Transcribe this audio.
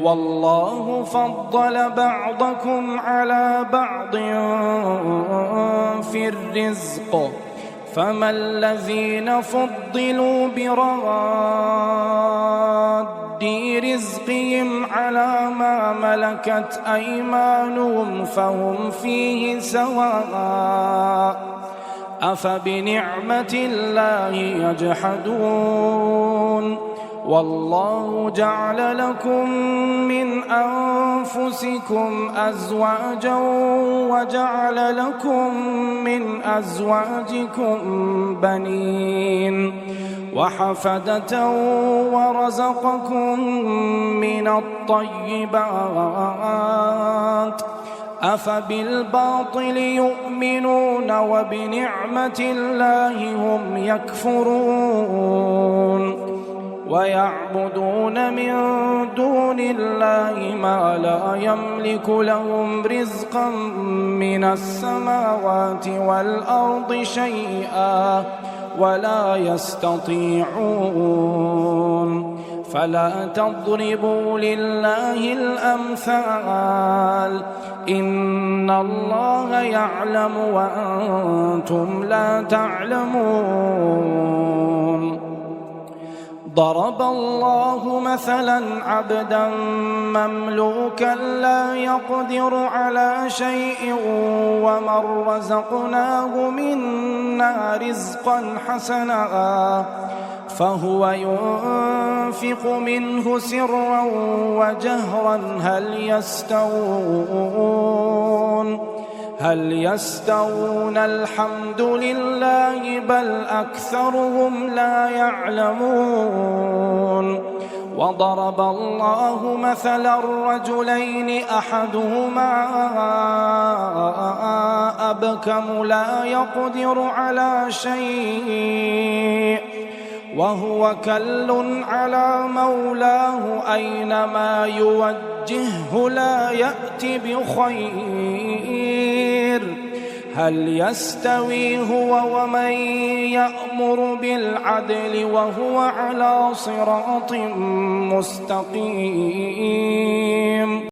والله فضل بعضكم على بعض في الرزق فما الذين فضلوا براد رزقهم على ما ملكت أيمانهم فهم فيه سواء أفبنعمة الله يجحدون والله جعل لكم من أنفسكم أزواجا وجعل لكم من أزواجكم بنين وحفدة ورزقكم من الطيبات أفبالباطل يؤمنون وبنعمة الله هم يكفرون ويعبدون من دون الله ما لا يملك لهم رزقا من السماوات والأرض شيئا ولا يستطيعون فلا تضربوا لله الأمثال إن الله يعلم وأنتم لا تعلمون ضرب الله مثلا عبدا مملوكا لا يقدر على شيء ومن رزقناه منا رزقا حسنا فهو ينفق منه سرا وجهرا هل يستوون الحمد لله بل أكثرهم لا يعلمون وضرب الله مثلا رجلين أحدهما أبكم لا يقدر على شيء وهو كل على مولاه أينما يوجهه لا يأتي بخير هل يستوي هو ومن يأمر بالعدل وهو على صراط مستقيم